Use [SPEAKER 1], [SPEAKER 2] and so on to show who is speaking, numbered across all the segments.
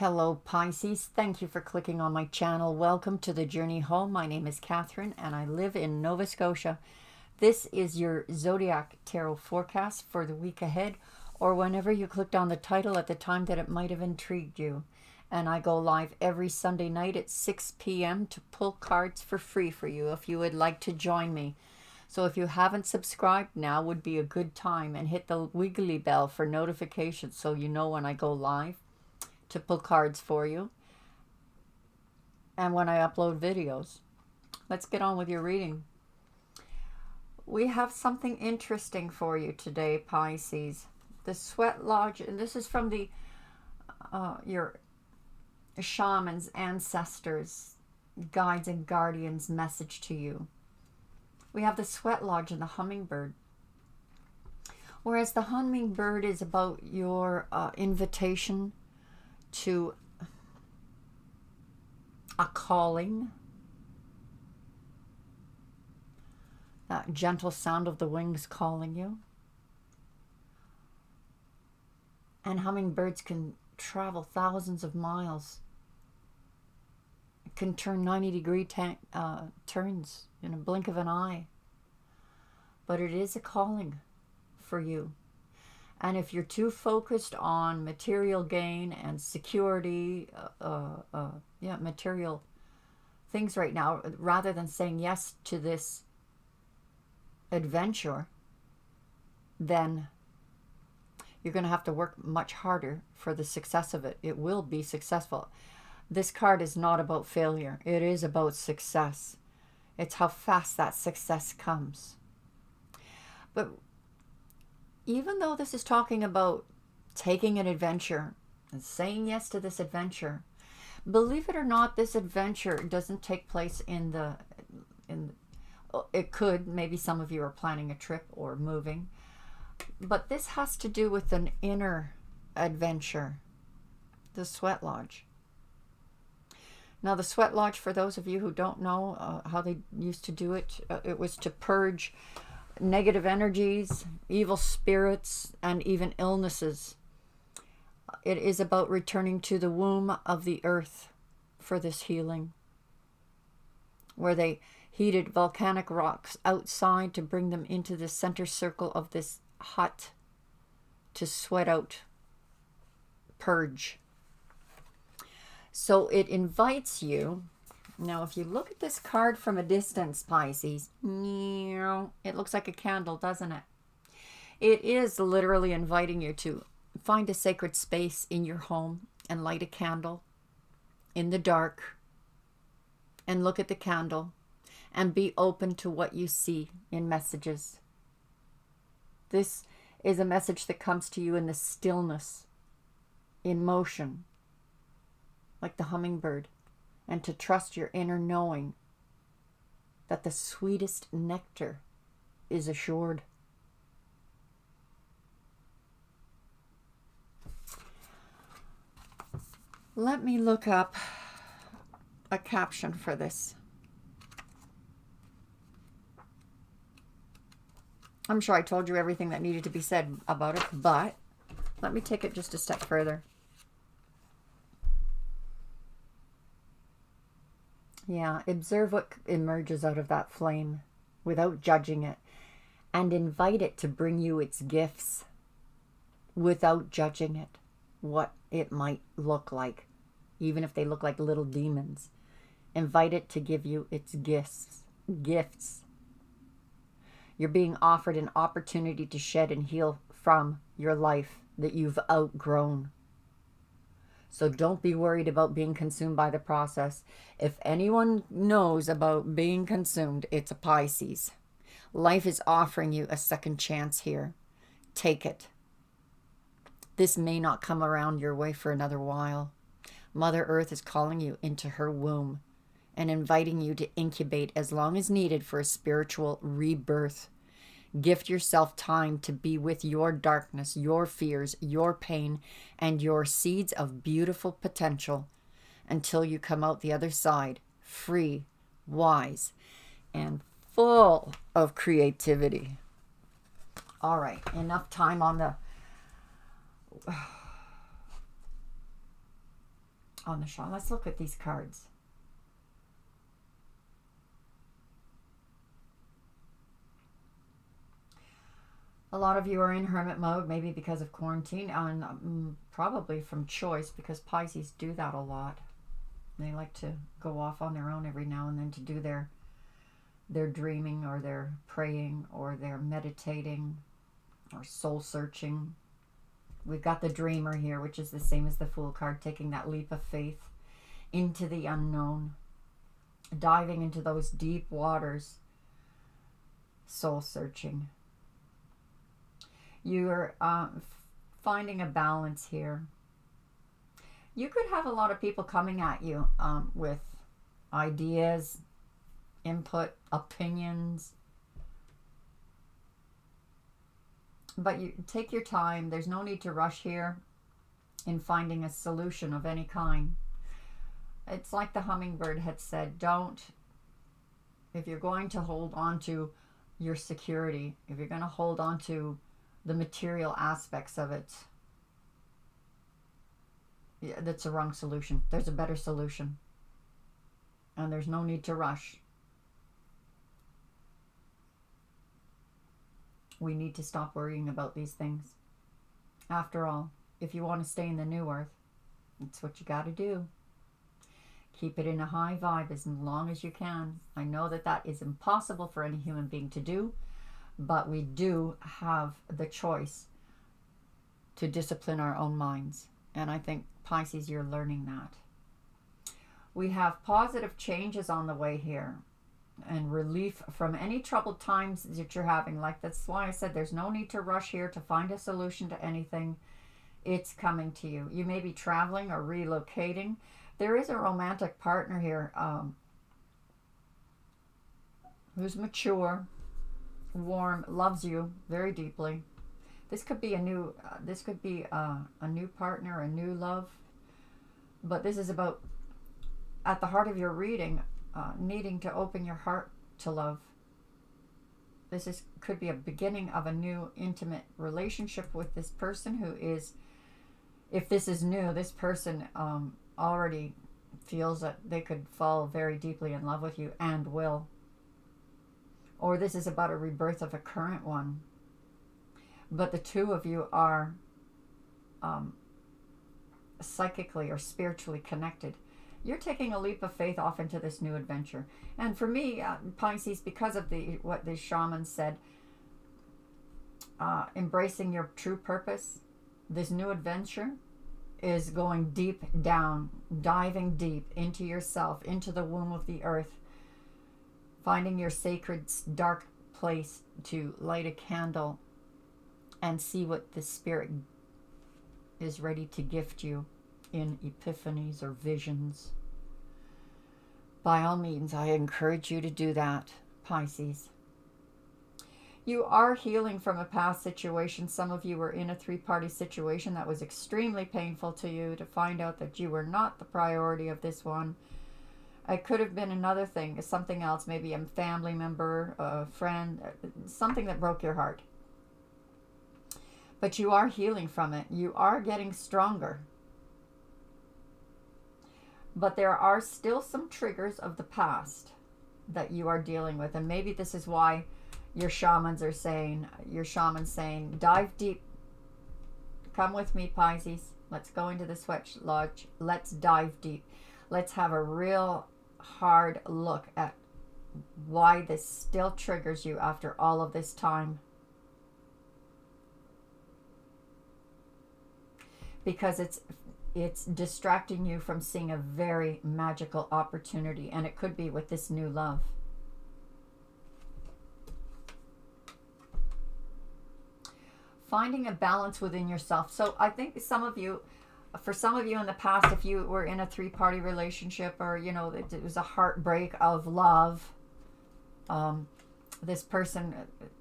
[SPEAKER 1] Hello Pisces, thank you for clicking on my channel. Welcome to the journey home. My name is Catherine and I live in Nova Scotia. This is your Zodiac Tarot forecast for the week ahead, or whenever you clicked on the title at the time that it might have intrigued you. And I go live every Sunday night at 6 p.m. to pull cards for free for you if you would like to join me. So if you haven't subscribed, now would be a good time, and hit the wiggly bell for notifications so you know when I go live to pull cards for you and when I upload videos. Let's get on with your reading. We have something interesting for you today, Pisces. The Sweat Lodge, and this is from the your shamans, ancestors, guides and guardians message to you. We have the Sweat Lodge and the hummingbird. Whereas the hummingbird is about your invitation to a calling, that gentle sound of the wings calling you. And hummingbirds can travel thousands of miles. It can turn 90-degree turns in a blink of an eye. But it is a calling for you. And if you're too focused on material gain and security, material things right now, rather than saying yes to this adventure, then you're going to have to work much harder for the success of it. It will be successful. This card is not about failure. It is about success. It's how fast that success comes. But even though this is talking about taking an adventure and saying yes to this adventure, believe it or not, this adventure doesn't take place it could, maybe some of you are planning a trip or moving, but this has to do with an inner adventure, the Sweat Lodge. Now, the Sweat Lodge, for those of you who don't know how they used to do it, it was to purge negative energies, evil spirits, and even illnesses. It is about returning to the womb of the earth for this healing, where they heated volcanic rocks outside to bring them into the center circle of this hut to sweat out, purge. So it invites you. Now, if you look at this card from a distance, Pisces, it looks like a candle, doesn't it? It is literally inviting you to find a sacred space in your home and light a candle in the dark and look at the candle and be open to what you see in messages. This is a message that comes to you in the stillness, in motion, like the hummingbird. And to trust your inner knowing that the sweetest nectar is assured. Let me look up a caption for this. I'm sure I told you everything that needed to be said about it, but let me take it just a step further. Yeah, observe what emerges out of that flame without judging it, and invite it to bring you its gifts without judging it, what it might look like, even if they look like little demons. Invite it to give you its gifts. You're being offered an opportunity to shed and heal from your life that you've outgrown. So don't be worried about being consumed by the process. If anyone knows about being consumed, it's a Pisces. Life is offering you a second chance here. Take it. This may not come around your way for another while. Mother Earth is calling you into her womb and inviting you to incubate as long as needed for a spiritual rebirth. Gift yourself time to be with your darkness, your fears, your pain, and your seeds of beautiful potential until you come out the other side, free, wise, and full of creativity. All right, enough time on the on the shot. Let's look at these cards. A lot of you are in hermit mode, maybe because of quarantine, and probably from choice, because Pisces do that a lot. They like to go off on their own every now and then to do their dreaming, or their praying, or their meditating, or soul searching. We've got the dreamer here, which is the same as the Fool card, taking that leap of faith into the unknown, diving into those deep waters, soul searching. You're finding a balance here. You could have a lot of people coming at you with ideas, input, opinions. But you take your time. There's no need to rush here in finding a solution of any kind. It's like the hummingbird had said, if you're going to hold on to your security, if you're going to hold on to the material aspects of it, that's the wrong solution. There's a better solution. And there's no need to rush. We need to stop worrying about these things. After all, if you want to stay in the new earth, that's what you got to do. Keep it in a high vibe as long as you can. I know that is impossible for any human being to do, but we do have the choice to discipline our own minds. And I think, Pisces, you're learning that. We have positive changes on the way here, and relief from any troubled times that you're having. Like, that's why I said there's no need to rush here to find a solution to anything. It's coming to you. You may be traveling or relocating. There is a romantic partner here who's mature, warm, loves you very deeply. This could be a new partner, a new love. But this is about, at the heart of your reading, needing to open your heart to love. Could be a beginning of a new intimate relationship with this person who is, if this is new, this person already feels that they could fall very deeply in love with you and will. Or this is about a rebirth of a current one. But the two of you are psychically or spiritually connected. You're taking a leap of faith off into this new adventure. And for me, Pisces, because of what the shaman said, embracing your true purpose, this new adventure is going deep down, diving deep into yourself, into the womb of the earth, finding your sacred dark place to light a candle and see what the spirit is ready to gift you in epiphanies or visions. By all means, I encourage you to do that, Pisces. You are healing from a past situation. Some of you were in a three-party situation that was extremely painful to you, to find out that you were not the priority of this one. It could have been another thing, something else, maybe a family member, a friend, something that broke your heart. But you are healing from it. You are getting stronger. But there are still some triggers of the past that you are dealing with. And maybe this is why your shaman's saying, dive deep. Come with me, Pisces. Let's go into the sweat lodge. Let's dive deep. Let's have a real hard look at why this still triggers you after all of this time. Because it's distracting you from seeing a very magical opportunity, and it could be with this new love. Finding a balance within yourself. So I think for some of you in the past, if you were in a three-party relationship, or it was a heartbreak of love, this person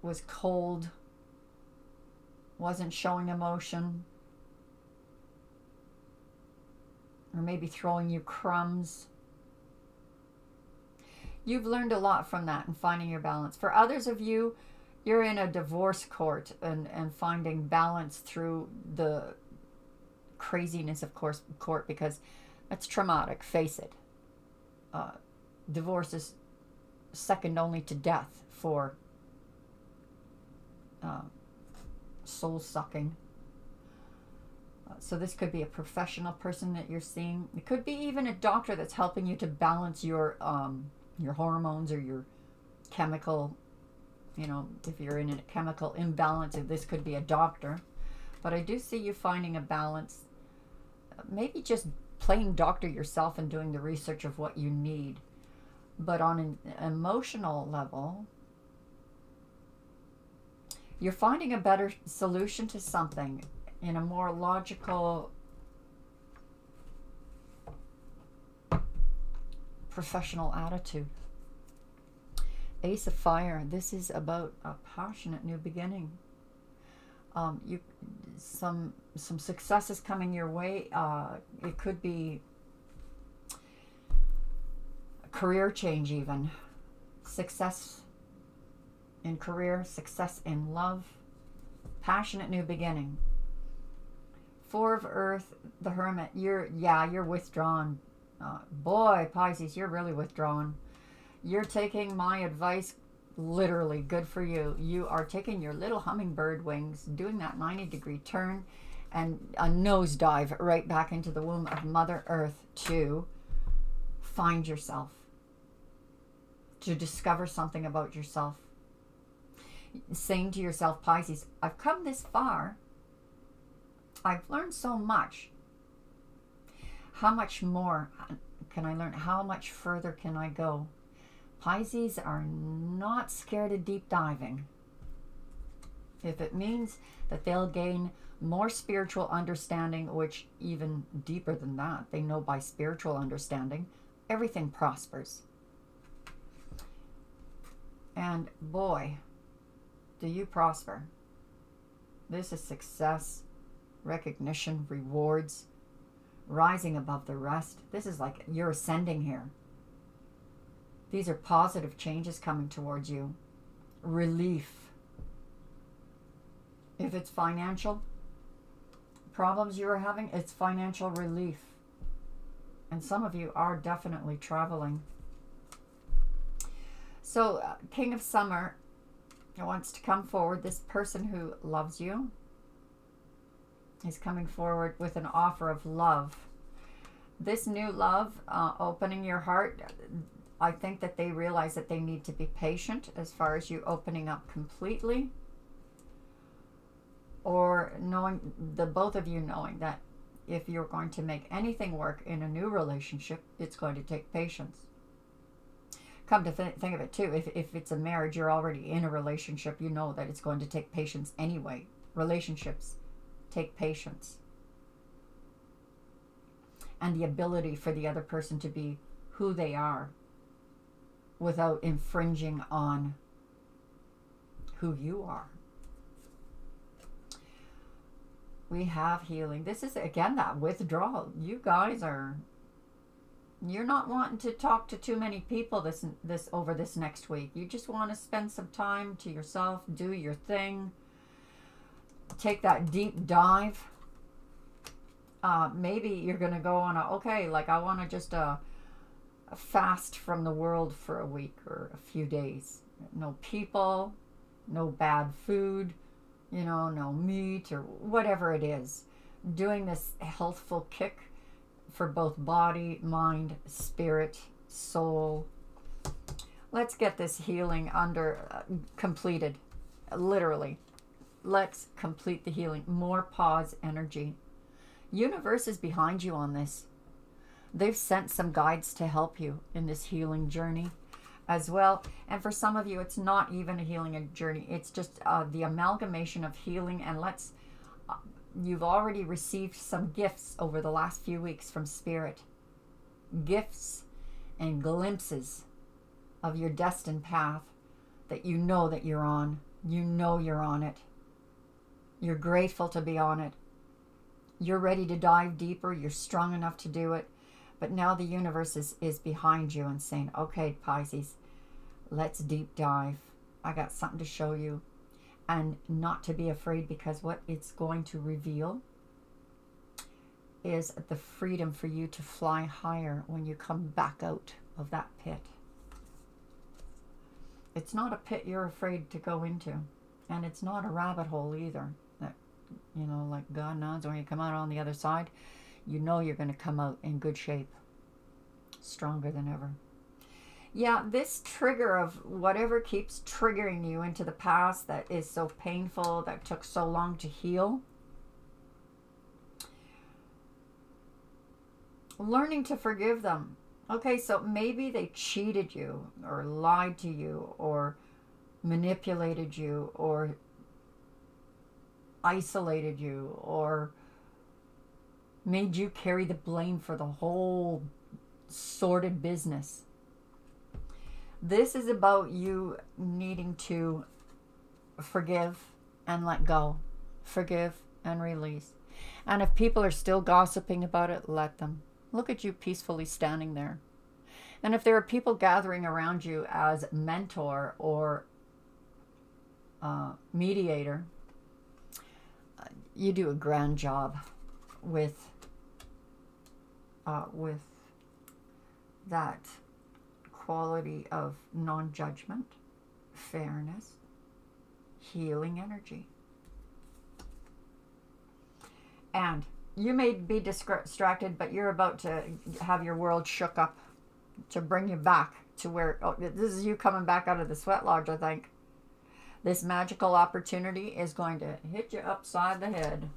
[SPEAKER 1] was cold, wasn't showing emotion, or maybe throwing you crumbs. You've learned a lot from that and finding your balance. For others of you, you're in a divorce court and finding balance through the craziness of court, because It's traumatic, face it. Divorce is second only to death for soul sucking. So this could be a professional person that you're seeing. It could be even a doctor that's helping you to balance your hormones or your chemical, if you're in a chemical imbalance, this could be a doctor. But I do see you finding a balance. Maybe just playing doctor yourself and doing the research of what you need. But on an emotional level, you're finding a better solution to something in a more logical, professional attitude. Ace of Fire. This is about a passionate new beginning. Some successes coming your way. It could be a career change, even success in career, success in love, passionate new beginning. Four of Earth, the Hermit. You're withdrawn. Boy, Pisces, you're really withdrawn. You're taking my advice literally. Good for you. You are taking your little hummingbird wings, doing that 90-degree turn, and a nosedive right back into the womb of Mother Earth to find yourself, to discover something about yourself. Saying to yourself, Pisces, I've come this far. I've learned so much. How much more can I learn? How much further can I go? Pisces are not scared of deep diving. If it means that they'll gain more spiritual understanding, which even deeper than that, they know by spiritual understanding, everything prospers. And boy, do you prosper. This is success, recognition, rewards, rising above the rest. This is like you're ascending here. These are positive changes coming towards you. Relief. If it's financial problems you are having, it's financial relief. And some of you are definitely traveling. So, King of Summer wants to come forward. This person who loves you is coming forward with an offer of love. This new love, opening your heart, I think that they realize that they need to be patient as far as you opening up completely, or knowing, the both of you knowing that if you're going to make anything work in a new relationship, it's going to take patience. Come to think of it too, if it's a marriage, you're already in a relationship, you know that it's going to take patience anyway. Relationships take patience. And the ability for the other person to be who they are without infringing on who you are. We have healing. This is, again, that withdrawal. You guys are, you're not wanting to talk to too many people this over this next week. You just want to spend some time to yourself, do your thing, take that deep dive. Maybe you're going to go on I want to just fast from the world for a week or a few days. No people, no bad food, no meat or whatever it is. Doing this healthful kick for both body, mind, spirit, soul. Let's get this healing completed. Literally. Let's complete the healing. More pause energy. Universe is behind you on this. They've sent some guides to help you in this healing journey as well. And for some of you, it's not even a healing journey. It's just the amalgamation of healing. And you've already received some gifts over the last few weeks from Spirit. Gifts and glimpses of your destined path that you know that you're on. You know you're on it. You're grateful to be on it. You're ready to dive deeper. You're strong enough to do it. But now the universe is behind you and saying, okay, Pisces, let's deep dive. I got something to show you. And not to be afraid, because what it's going to reveal is the freedom for you to fly higher when you come back out of that pit. It's not a pit you're afraid to go into. And it's not a rabbit hole either. That, you know, like God knows when you come out on the other side, you know you're going to come out in good shape. Stronger than ever. Yeah, this trigger of whatever keeps triggering you into the past that is so painful, that took so long to heal. Learning to forgive them. Okay, so maybe they cheated you or lied to you or manipulated you or isolated you or made you carry the blame for the whole sordid business. This is about you needing to forgive and let go. Forgive and release. And if people are still gossiping about it, let them. Look at you peacefully standing there. And if there are people gathering around you as mentor or mediator, you do a grand job with that quality of non-judgment, fairness, healing energy. And you may be distracted, but you're about to have your world shook up to bring you back to where, oh, this is you coming back out of the sweat lodge, I think. This magical opportunity is going to hit you upside the head.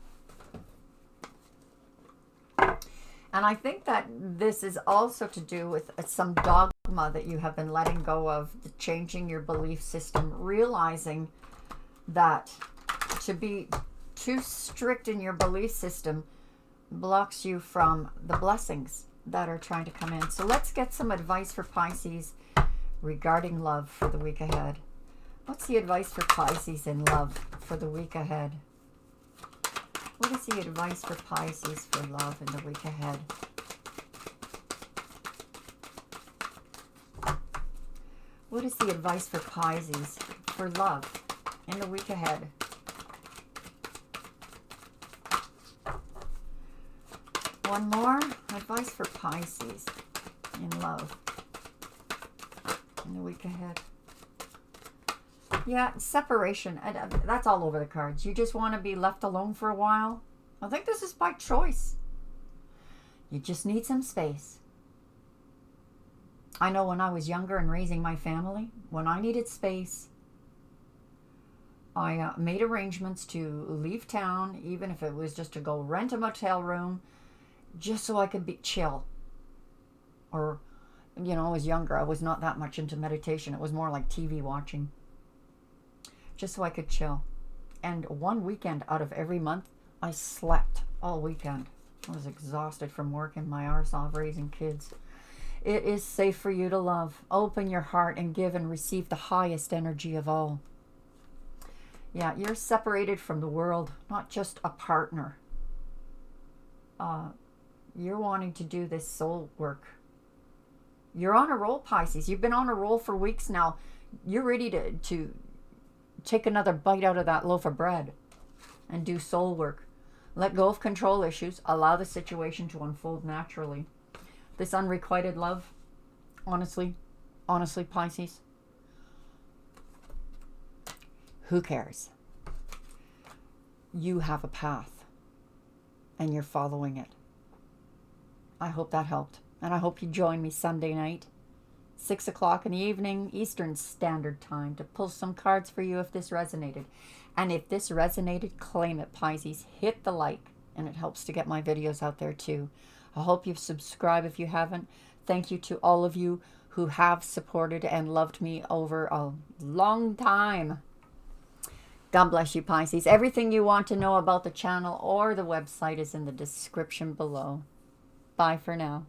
[SPEAKER 1] And I think that this is also to do with some dogma that you have been letting go of, changing your belief system, realizing that to be too strict in your belief system blocks you from the blessings that are trying to come in. So let's get some advice for Pisces regarding love for the week ahead. What's the advice for Pisces in love for the week ahead? What is the advice for Pisces for love in the week ahead? What is the advice for Pisces for love in the week ahead? One more advice for Pisces in love in the week ahead. Yeah, separation. That's all over the cards. You just want to be left alone for a while. I think this is by choice. You just need some space. I know when I was younger and raising my family, when I needed space, I made arrangements to leave town, even if it was just to go rent a motel room, just so I could be chill. Or, you know, I was younger. I was not that much into meditation. It was more like TV watching. Just so I could chill. And one weekend out of every month, I slept all weekend. I was exhausted from working my arse off raising kids. It is safe for you to love. Open your heart and give and receive the highest energy of all. Yeah, you're separated from the world, not just a partner. You're wanting to do this soul work. You're on a roll, Pisces. You've been on a roll for weeks now. You're ready to take another bite out of that loaf of bread and do soul work. Let go of control issues. Allow the situation to unfold naturally. This unrequited love, honestly, Pisces, who cares? You have a path and you're following it. I hope that helped. And I hope you join me Sunday night, 6 o'clock in the evening, Eastern Standard Time, to pull some cards for you if this resonated. And if this resonated, claim it, Pisces. Hit the like, and it helps to get my videos out there too. I hope you subscribe if you haven't. Thank you to all of you who have supported and loved me over a long time. God bless you, Pisces. Everything you want to know about the channel or the website is in the description below. Bye for now.